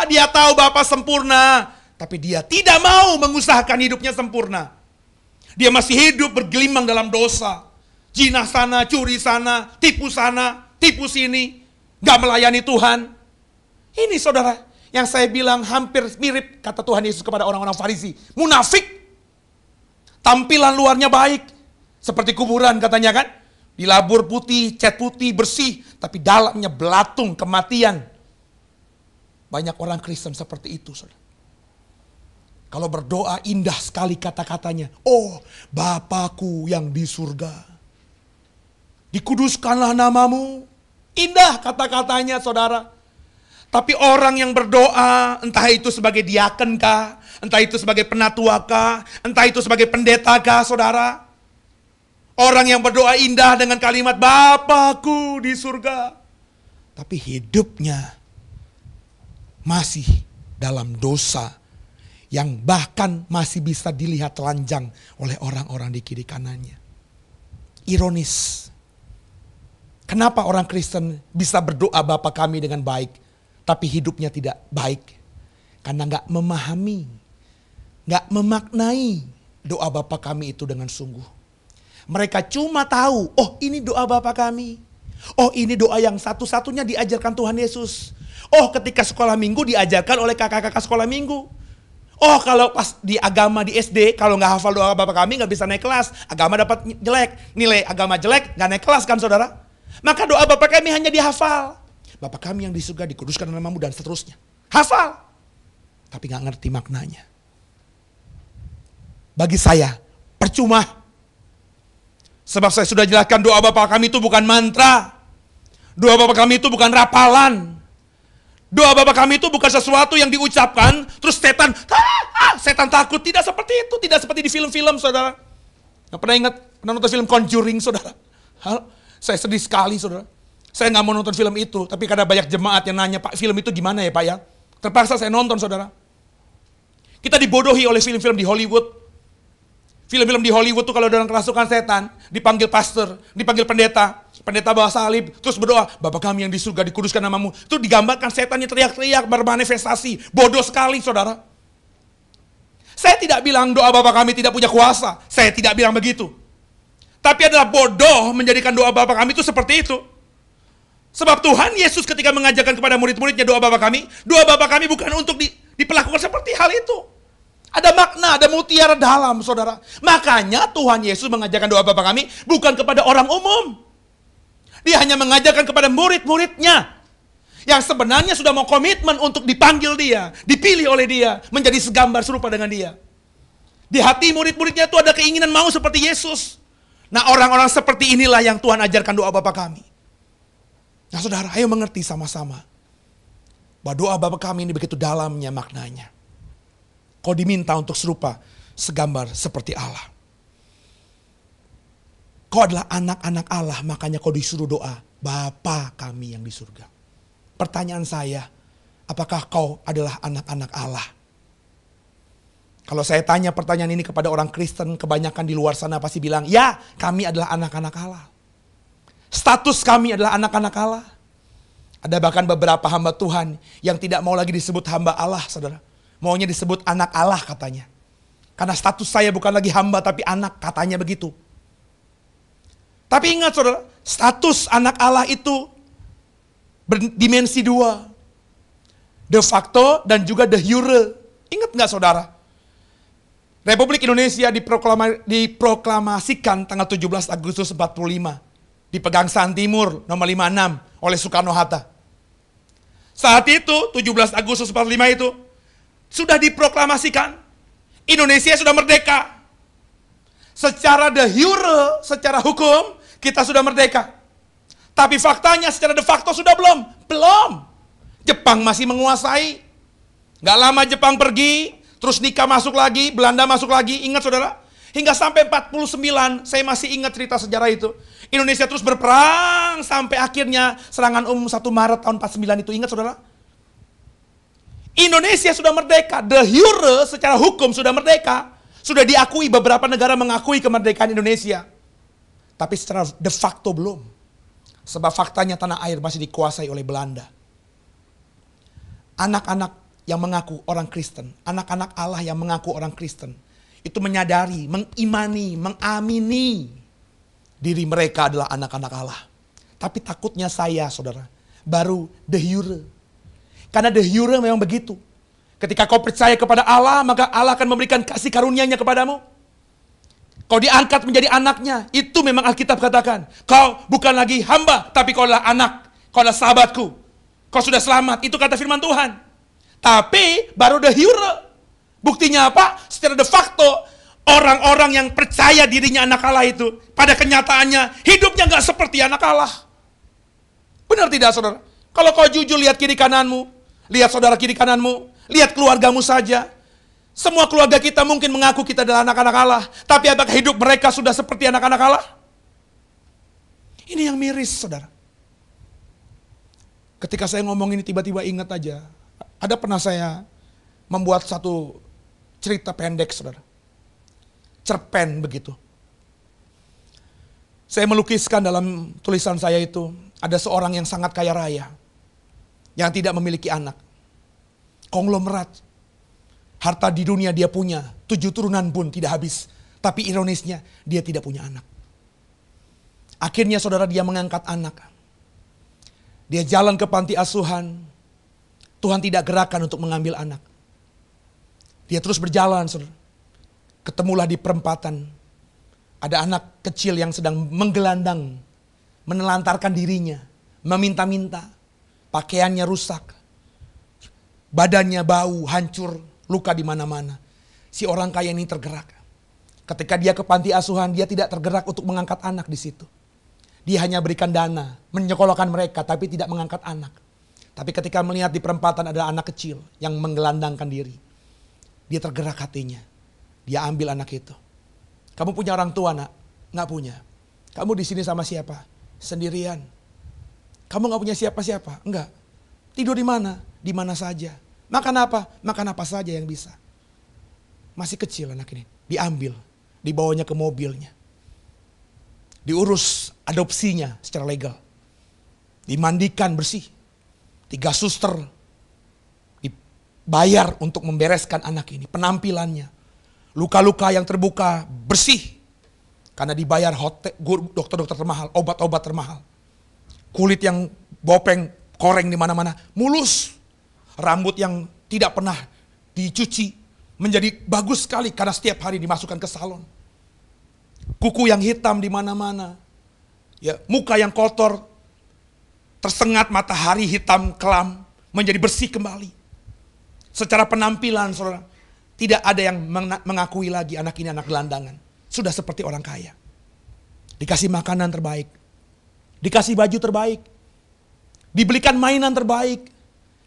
dia tahu Bapa sempurna, tapi dia tidak mau mengusahakan hidupnya sempurna. Dia masih hidup bergelimang dalam dosa. Jinah sana, curi sana, tipu sini. Gak melayani Tuhan. Ini saudara, yang saya bilang hampir mirip kata Tuhan Yesus kepada orang-orang Farisi. Munafik. Tampilan luarnya baik. Seperti kuburan katanya kan. Dilabur putih, cat putih, bersih. Tapi dalamnya belatung, kematian. Banyak orang Kristen seperti itu saudara. Kalau berdoa indah sekali kata-katanya. Oh, Bapakku yang di surga. Dikuduskanlah namamu. Indah kata-katanya saudara. Tapi orang yang berdoa, entah itu sebagai diaken kah, entah itu sebagai penatua kah, entah itu sebagai pendeta kah saudara. Orang yang berdoa indah dengan kalimat Bapakku di surga. Tapi hidupnya masih dalam dosa. Yang bahkan masih bisa dilihat telanjang oleh orang-orang di kiri kanannya. Ironis. Kenapa orang Kristen bisa berdoa Bapa kami dengan baik, tapi hidupnya tidak baik? Karena gak memahami, gak memaknai doa Bapa kami itu dengan sungguh. Mereka cuma tahu, oh ini doa Bapa kami. Oh ini doa yang satu-satunya diajarkan Tuhan Yesus. Oh ketika sekolah minggu diajarkan oleh kakak-kakak sekolah minggu. Oh kalau pas di agama di SD, kalau gak hafal doa Bapa kami gak bisa naik kelas. Agama dapat jelek, nilai agama jelek gak naik kelas kan saudara. Maka doa Bapa kami hanya dihafal. Bapa kami yang di surga dikuduskan namamu dan seterusnya. Hafal. Tapi gak ngerti maknanya. Bagi saya percuma. Sebab saya sudah jelaskan doa Bapa kami itu bukan mantra. Doa Bapa kami itu bukan rapalan. Doa Bapa kami itu bukan sesuatu yang diucapkan, terus setan takut. Tidak seperti itu, tidak seperti di film-film saudara. Pernah nonton film Conjuring saudara? Saya sedih sekali saudara. Saya gak mau nonton film itu, tapi karena banyak jemaat yang nanya, Pak film itu gimana ya Pak ya? Terpaksa saya nonton saudara. Kita dibodohi oleh film-film di Hollywood. Film-film di Hollywood tuh kalau ada orang kerasukan setan, dipanggil pastor, dipanggil pendeta bawa salib, terus berdoa, Bapa kami yang di surga dikuduskan namamu. Itu digambarkan setannya teriak-teriak, bermanifestasi. Bodoh sekali saudara. Saya tidak bilang doa Bapa kami tidak punya kuasa. Saya tidak bilang begitu. Tapi adalah bodoh menjadikan doa Bapa kami itu seperti itu. Sebab Tuhan Yesus ketika mengajarkan kepada murid-muridnya doa Bapa kami bukan untuk diperlakukan seperti hal itu. Ada makna, ada mutiara dalam saudara. Makanya Tuhan Yesus mengajarkan doa Bapa kami bukan kepada orang umum. Dia hanya mengajarkan kepada murid-muridnya. Yang sebenarnya sudah mau komitmen untuk dipanggil dia, dipilih oleh dia, menjadi segambar serupa dengan dia. Di hati murid-muridnya itu ada keinginan mau seperti Yesus. Nah orang-orang seperti inilah yang Tuhan ajarkan doa Bapa kami. Nah saudara, ayo mengerti sama-sama. Bahwa doa Bapa kami ini begitu dalamnya maknanya. Kau diminta untuk serupa segambar seperti Allah. Kau adalah anak-anak Allah, makanya kau disuruh doa Bapa kami yang di surga. Pertanyaan saya, apakah kau adalah anak-anak Allah? Kalau saya tanya pertanyaan ini kepada orang Kristen, kebanyakan di luar sana pasti bilang, ya kami adalah anak-anak Allah. Status kami adalah anak-anak Allah. Ada bahkan beberapa hamba Tuhan yang tidak mau lagi disebut hamba Allah, saudara. Maunya disebut anak Allah katanya. Karena status saya bukan lagi hamba tapi anak, katanya begitu. Tapi ingat saudara, status anak Allah itu berdimensi dua. De facto dan juga de jure. Ingat gak saudara? Republik Indonesia diproklamasikan tanggal 17 Agustus 45. Di Pegangsaan Timur nomor 56 oleh Soekarno-Hatta. Saat itu 17 Agustus 45 itu sudah diproklamasikan, Indonesia sudah merdeka. Secara de jure, secara hukum, kita sudah merdeka. Tapi faktanya secara de facto sudah belum. Belum. Jepang masih menguasai. Gak lama Jepang pergi, terus nikah masuk lagi, Belanda masuk lagi. Ingat saudara? Hingga sampai 49, saya masih ingat cerita sejarah itu. Indonesia terus berperang sampai akhirnya serangan 1 Maret tahun 49 itu. Ingat saudara? Indonesia sudah merdeka, de jure secara hukum sudah merdeka. Sudah diakui, beberapa negara mengakui kemerdekaan Indonesia. Tapi secara de facto belum. Sebab faktanya tanah air masih dikuasai oleh Belanda. Anak-anak yang mengaku orang Kristen, anak-anak Allah yang mengaku orang Kristen, itu menyadari, mengimani, mengamini diri mereka adalah anak-anak Allah. Tapi takutnya saya, saudara, baru de jure. Karena de jure memang begitu. Ketika kau percaya kepada Allah, maka Allah akan memberikan kasih karunia-Nya kepadamu. Kau diangkat menjadi anaknya. Itu memang Alkitab katakan. Kau bukan lagi hamba, tapi kau adalah anak. Kau adalah sahabatku. Kau sudah selamat. Itu kata firman Tuhan. Tapi baru de jure. Buktinya apa? Secara de facto, orang-orang yang percaya dirinya anak Allah itu, pada kenyataannya hidupnya gak seperti anak Allah. Benar tidak, saudara? Kalau kau jujur lihat kiri kananmu, lihat saudara kiri kananmu, lihat keluargamu saja. Semua keluarga kita mungkin mengaku kita adalah anak-anak Allah. Tapi apakah hidup mereka sudah seperti anak-anak Allah? Ini yang miris, saudara. Ketika saya ngomong ini tiba-tiba ingat aja. Ada pernah saya membuat satu cerita pendek, saudara. Cerpen begitu. Saya melukiskan dalam tulisan saya itu, ada seorang yang sangat kaya raya. Yang tidak memiliki anak. Konglomerat. Harta di dunia dia punya. 7 turunan pun tidak habis. Tapi ironisnya dia tidak punya anak. Akhirnya saudara dia mengangkat anak. Dia jalan ke panti asuhan. Tuhan tidak gerakan untuk mengambil anak. Dia terus berjalan, saudara. Ketemulah di perempatan. Ada anak kecil yang sedang menggelandang. Menelantarkan dirinya. Meminta-minta. Pakaiannya rusak. Badannya bau, hancur, luka di mana-mana. Si orang kaya ini tergerak. Ketika dia ke panti asuhan, dia tidak tergerak untuk mengangkat anak di situ. Dia hanya berikan dana, menyekolahkan mereka, tapi tidak mengangkat anak. Tapi ketika melihat di perempatan ada anak kecil yang menggelandangkan diri, dia tergerak hatinya. Dia ambil anak itu. Kamu punya orang tua, nak? Nggak punya. Kamu di sini sama siapa? Sendirian. Kamu nggak punya siapa-siapa? Enggak. Tidur di mana? Di mana saja. Makan apa? Makan apa saja yang bisa. Masih kecil anak ini. Diambil. Dibawanya ke mobilnya. Diurus adopsinya secara legal. Dimandikan bersih. 3 suster. Dibayar untuk membereskan anak ini. Penampilannya. Luka-luka yang terbuka bersih. Karena dibayar dokter-dokter termahal. Obat-obat termahal. Kulit yang bopeng, koreng di mana-mana. Mulus. Rambut yang tidak pernah dicuci menjadi bagus sekali karena setiap hari dimasukkan ke salon. Kuku yang hitam di mana-mana. Ya, muka yang kotor, tersengat matahari hitam kelam menjadi bersih kembali. Secara penampilan, saudara, tidak ada yang mengakui lagi anak ini anak gelandangan. Sudah seperti orang kaya. Dikasih makanan terbaik. Dikasih baju terbaik. Dibelikan mainan terbaik.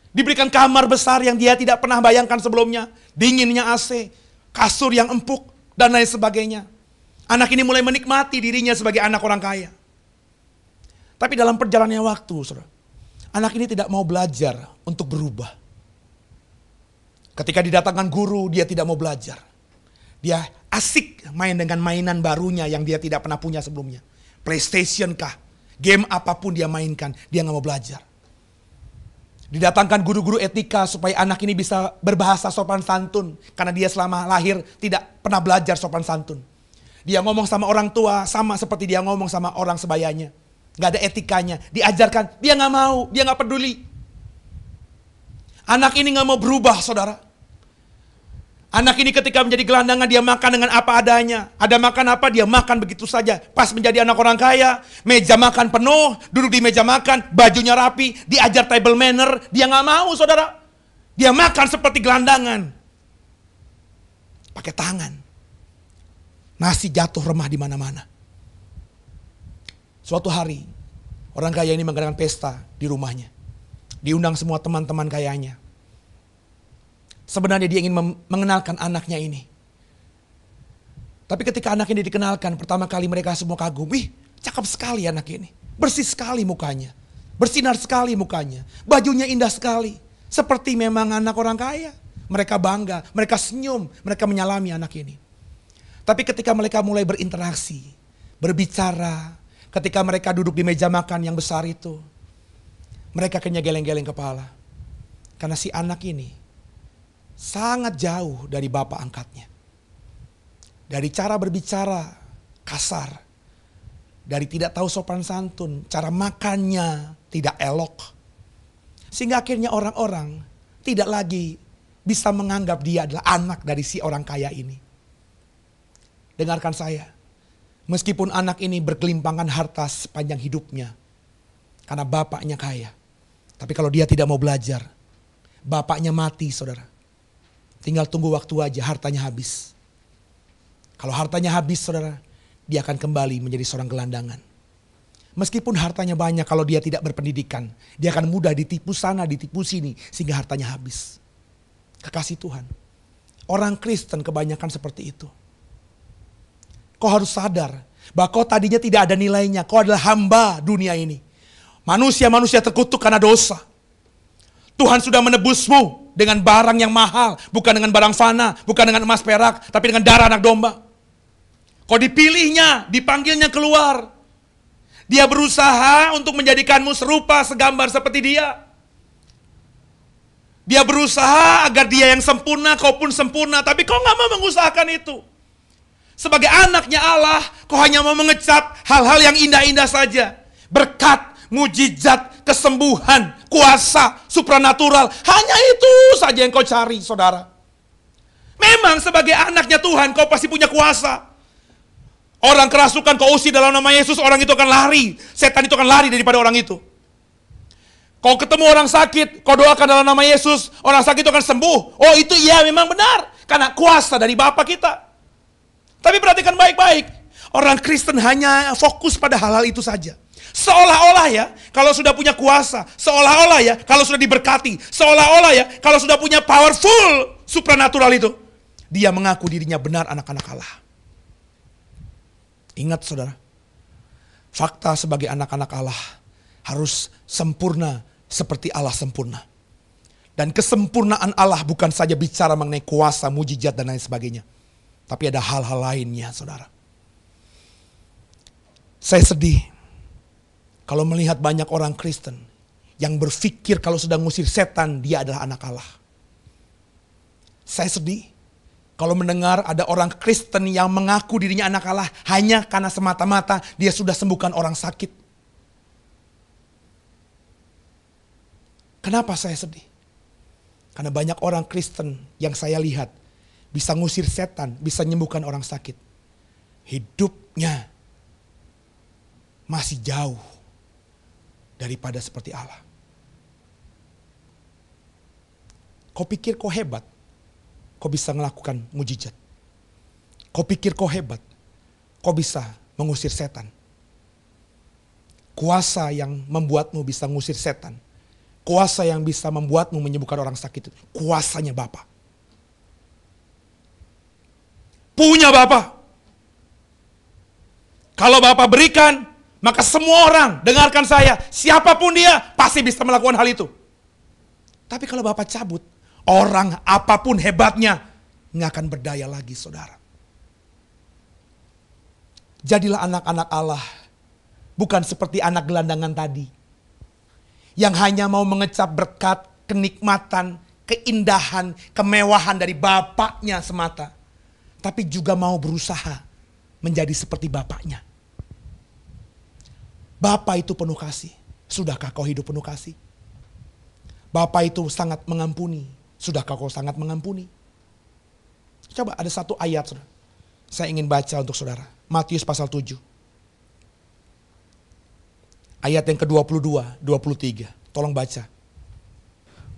Diberikan kamar besar yang dia tidak pernah bayangkan sebelumnya. Dinginnya AC, kasur yang empuk, dan lain sebagainya. Anak ini mulai menikmati dirinya sebagai anak orang kaya. Tapi dalam perjalanannya waktu, saudara, anak ini tidak mau belajar untuk berubah. Ketika didatangkan guru, dia tidak mau belajar. Dia asik main dengan mainan barunya yang dia tidak pernah punya sebelumnya. PlayStation kah, game apapun dia mainkan, dia gak mau belajar. Didatangkan guru-guru etika supaya anak ini bisa berbahasa sopan santun. Karena dia selama lahir tidak pernah belajar sopan santun. Dia ngomong sama orang tua sama seperti dia ngomong sama orang sebayanya. Gak ada etikanya. Diajarkan, dia gak mau, dia gak peduli. Anak ini gak mau berubah, saudara. Anak ini ketika menjadi gelandangan dia makan dengan apa adanya. Ada makan apa dia makan begitu saja. Pas menjadi anak orang kaya, meja makan penuh, duduk di meja makan, bajunya rapi, diajar table manner, dia gak mau, saudara. Dia makan seperti gelandangan. Pakai tangan. Nasi jatuh remah di mana-mana. Suatu hari, orang kaya ini mengadakan pesta di rumahnya. Diundang semua teman-teman kayanya. Sebenarnya dia ingin mengenalkan anaknya ini. Tapi ketika anak ini dikenalkan, pertama kali mereka semua kagum. Wih, cakep sekali anak ini. Bersih sekali mukanya. Bersinar sekali mukanya. Bajunya indah sekali. Seperti memang anak orang kaya. Mereka bangga, mereka senyum, mereka menyalami anak ini. Tapi ketika mereka mulai berinteraksi, berbicara, ketika mereka duduk di meja makan yang besar itu, mereka kayaknya geleng-geleng kepala. Karena si anak ini sangat jauh dari bapak angkatnya. Dari cara berbicara kasar, dari tidak tahu sopan santun, cara makannya tidak elok. Sehingga akhirnya orang-orang tidak lagi bisa menganggap dia adalah anak dari si orang kaya ini. Dengarkan saya, meskipun anak ini bergelimpangan harta sepanjang hidupnya, karena bapaknya kaya. Tapi kalau dia tidak mau belajar, bapaknya mati saudara. Tinggal tunggu waktu aja, hartanya habis. Kalau hartanya habis saudara, dia akan kembali menjadi seorang gelandangan. Meskipun hartanya banyak, kalau dia tidak berpendidikan, dia akan mudah ditipu sana, ditipu sini, sehingga hartanya habis. Kekasih Tuhan, orang Kristen kebanyakan seperti itu. Kau harus sadar bahwa kau tadinya tidak ada nilainya. Kau adalah hamba dunia ini. Manusia-manusia terkutuk karena dosa. Tuhan sudah menebusmu dengan barang yang mahal. Bukan dengan barang fana, bukan dengan emas perak, tapi dengan darah anak domba. Kau dipilihnya, dipanggilnya keluar. Dia berusaha untuk menjadikanmu serupa, segambar seperti dia. Dia berusaha agar dia yang sempurna, kau pun sempurna. Tapi kau gak mau mengusahakan itu. Sebagai anaknya Allah, kau hanya mau mengecap hal-hal yang indah-indah saja. Berkat, mujizat, kesembuhan, kuasa, supranatural. Hanya itu saja yang kau cari, saudara. Memang sebagai anaknya Tuhan, kau pasti punya kuasa. Orang kerasukan kau usir dalam nama Yesus, orang itu akan lari. Setan itu akan lari daripada orang itu. Kau ketemu orang sakit, kau doakan dalam nama Yesus, orang sakit itu akan sembuh. Oh itu iya memang benar, karena kuasa dari Bapa kita. Tapi perhatikan baik-baik, orang Kristen hanya fokus pada hal-hal itu saja. Seolah-olah ya, kalau sudah punya kuasa, seolah-olah ya, kalau sudah diberkati, seolah-olah ya, kalau sudah punya powerful, supranatural itu, dia mengaku dirinya benar anak-anak Allah. Ingat saudara, fakta sebagai anak-anak Allah harus sempurna seperti Allah sempurna. Dan kesempurnaan Allah bukan saja bicara mengenai kuasa, mujizat dan lain sebagainya. Tapi ada hal-hal lainnya saudara. Saya sedih kalau melihat banyak orang Kristen yang berpikir kalau sudah ngusir setan dia adalah anak Allah. Saya sedih kalau mendengar ada orang Kristen yang mengaku dirinya anak Allah hanya karena semata-mata dia sudah sembuhkan orang sakit. Kenapa saya sedih? Karena banyak orang Kristen yang saya lihat bisa ngusir setan, bisa menyembuhkan orang sakit. Hidupnya masih jauh daripada seperti Allah. Kau pikir kau hebat, kau bisa melakukan mujizat. Kau pikir kau hebat, kau bisa mengusir setan. Kuasa yang membuatmu bisa mengusir setan. Kuasa yang bisa membuatmu menyembuhkan orang sakit itu. Kuasanya Bapa. Punya Bapa. Kalau Bapa berikan, maka semua orang, dengarkan saya, siapapun dia pasti bisa melakukan hal itu. Tapi kalau Bapa cabut, orang apapun hebatnya nggak akan berdaya lagi saudara. Jadilah anak-anak Allah, bukan seperti anak gelandangan tadi. Yang hanya mau mengecap berkat, kenikmatan, keindahan, kemewahan dari bapaknya semata. Tapi juga mau berusaha menjadi seperti bapaknya. Bapa itu penuh kasih. Sudahkah kau hidup penuh kasih? Bapa itu sangat mengampuni. Sudahkah kau sangat mengampuni? Coba ada satu ayat saudara. Saya ingin baca untuk saudara. Matius pasal 7. Ayat yang ke-22, 23. Tolong baca.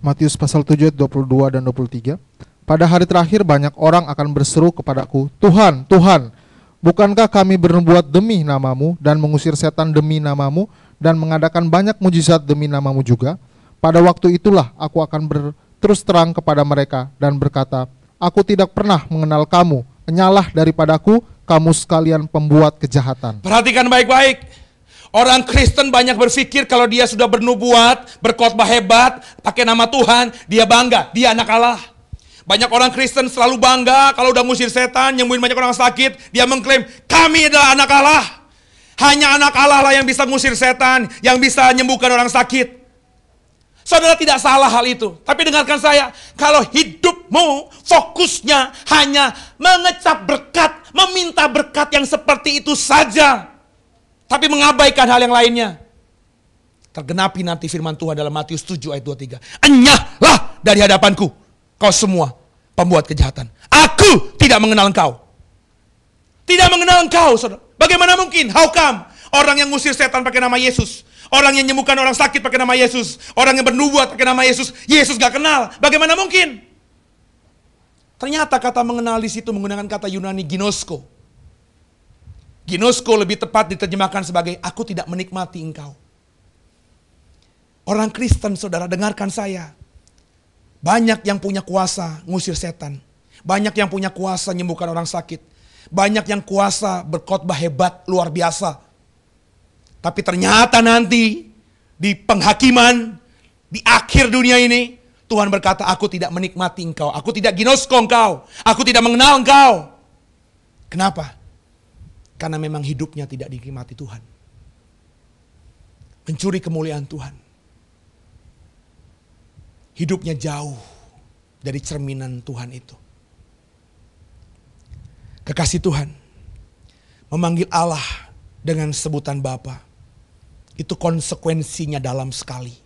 Matius pasal 7 ayat 22 dan 23. Pada hari terakhir banyak orang akan berseru kepadaku, Tuhan, Tuhan, bukankah kami berbuat demi namamu dan mengusir setan demi namamu dan mengadakan banyak mujizat demi namamu juga? Pada waktu itulah aku akan berterus terang kepada mereka dan berkata, aku tidak pernah mengenal kamu, enyalah daripadaku, kamu sekalian pembuat kejahatan. Perhatikan baik-baik. Orang Kristen banyak berpikir kalau dia sudah bernubuat, berkhotbah hebat, pakai nama Tuhan, dia bangga, dia anak Allah. Banyak orang Kristen selalu bangga kalau udah ngusir setan, nyembuhin banyak orang sakit, dia mengklaim, kami adalah anak Allah. Hanya anak Allah lah yang bisa ngusir setan, yang bisa menyembuhkan orang sakit. Saudara, tidak salah hal itu. Tapi dengarkan saya, kalau hidupmu fokusnya hanya mengecap berkat, meminta berkat yang seperti itu saja, tapi mengabaikan hal yang lainnya, tergenapi nanti firman Tuhan dalam Matius 7 ayat 23. Enyahlah dari hadapanku, kau semua pembuat kejahatan. Aku tidak mengenal engkau. Tidak mengenal engkau, saudara. Bagaimana mungkin? How come? Orang yang ngusir setan pakai nama Yesus. Orang yang menyembuhkan orang sakit pakai nama Yesus. Orang yang bernubuat pakai nama Yesus. Yesus gak kenal. Bagaimana mungkin? Ternyata kata mengenal di situ menggunakan kata Yunani ginosko. Ginosko lebih tepat diterjemahkan sebagai aku tidak menikmati engkau. Orang Kristen, saudara, dengarkan saya. Banyak yang punya kuasa ngusir setan. Banyak yang punya kuasa menyembuhkan orang sakit. Banyak yang kuasa berkhotbah hebat, luar biasa. Tapi ternyata nanti di penghakiman, di akhir dunia ini, Tuhan berkata, aku tidak menikmati engkau. Aku tidak ginosko engkau. Aku tidak mengenal engkau. Kenapa? Karena memang hidupnya tidak dinikmati Tuhan. Mencuri kemuliaan Tuhan. Hidupnya jauh dari cerminan Tuhan itu. Kekasih Tuhan, memanggil Allah dengan sebutan Bapa, itu konsekuensinya dalam sekali.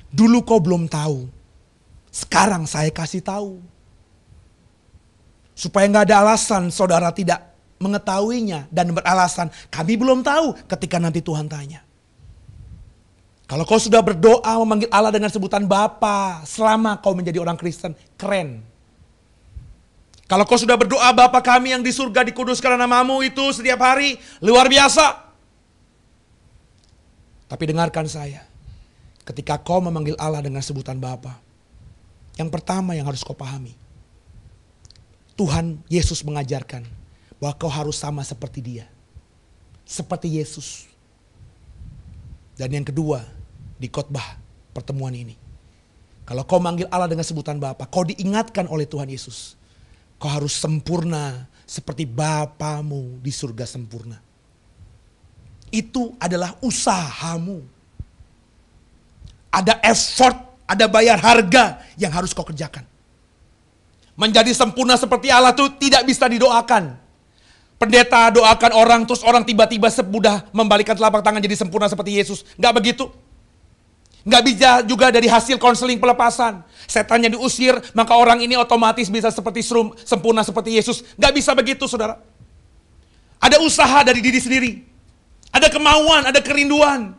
Dulu kau belum tahu, sekarang saya kasih tahu. Supaya gak ada alasan saudara tidak mengetahuinya dan beralasan, kami belum tahu ketika nanti Tuhan tanya. Kalau kau sudah berdoa memanggil Allah dengan sebutan Bapa selama kau menjadi orang Kristen, keren. Kalau kau sudah berdoa Bapa kami yang di surga dikuduskan namamu itu setiap hari, luar biasa. Tapi dengarkan saya, ketika kau memanggil Allah dengan sebutan Bapa, yang pertama yang harus kau pahami, Tuhan Yesus mengajarkan bahwa kau harus sama seperti Dia. Seperti Yesus. Dan yang kedua, di khotbah pertemuan ini, kalau kau manggil Allah dengan sebutan Bapa, kau diingatkan oleh Tuhan Yesus. Kau harus sempurna seperti Bapamu di surga sempurna. Itu adalah usahamu. Ada effort, ada bayar harga yang harus kau kerjakan. Menjadi sempurna seperti Allah itu tidak bisa didoakan. Pendeta doakan orang, terus orang tiba-tiba semudah membalikkan telapak tangan jadi sempurna seperti Yesus. Nggak begitu. Nggak bisa juga dari hasil konseling pelepasan. Setannya diusir, maka orang ini otomatis bisa seperti sempurna seperti Yesus. Nggak bisa begitu, saudara. Ada usaha dari diri sendiri. Ada kemauan, ada kerinduan.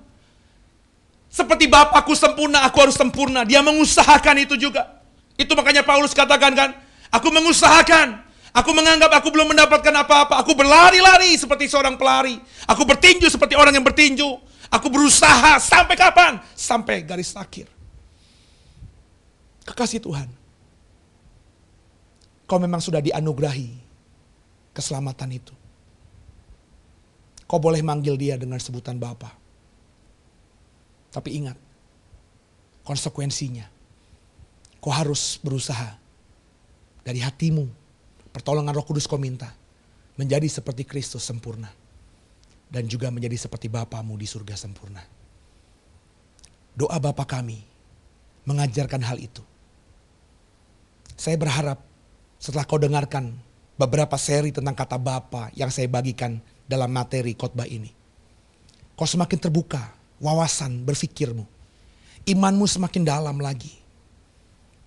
Seperti Bapakku sempurna, aku harus sempurna. Dia mengusahakan itu juga. Itu makanya Paulus katakan kan, aku mengusahakan. Aku menganggap aku belum mendapatkan apa-apa. Aku berlari-lari seperti seorang pelari. Aku bertinju seperti orang yang bertinju. Aku berusaha sampai kapan? Sampai garis akhir. Kekasih Tuhan, kau memang sudah dianugerahi keselamatan itu. Kau boleh manggil Dia dengan sebutan Bapa. Tapi ingat, konsekuensinya, kau harus berusaha dari hatimu. Pertolongan Roh Kudus kau minta menjadi seperti Kristus sempurna. Dan juga menjadi seperti Bapamu di surga sempurna. Doa Bapa kami mengajarkan hal itu. Saya berharap setelah kau dengarkan beberapa seri tentang kata Bapa yang saya bagikan dalam materi khotbah ini, kau semakin terbuka wawasan berfikirmu. Imanmu semakin dalam lagi.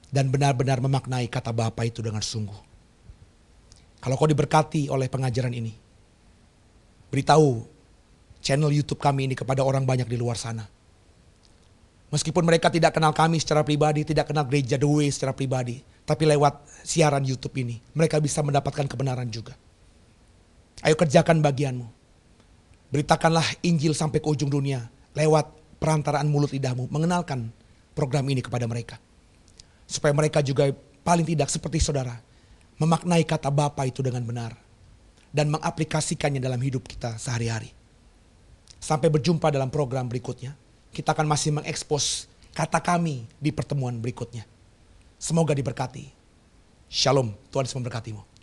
Dan benar-benar memaknai kata Bapa itu dengan sungguh. Kalau kau diberkati oleh pengajaran ini, beritahu channel YouTube kami ini kepada orang banyak di luar sana. Meskipun mereka tidak kenal kami secara pribadi, tidak kenal gereja The Way secara pribadi, tapi lewat siaran YouTube ini, mereka bisa mendapatkan kebenaran juga. Ayo kerjakan bagianmu. Beritakanlah Injil sampai ke ujung dunia, lewat perantaraan mulut lidahmu, mengenalkan program ini kepada mereka. Supaya mereka juga paling tidak seperti saudara, memaknai kata Bapa itu dengan benar. Dan mengaplikasikannya dalam hidup kita sehari-hari. Sampai berjumpa dalam program berikutnya. Kita akan masih mengekspos kata kami di pertemuan berikutnya. Semoga diberkati. Shalom, Tuhan Yesus memberkatimu.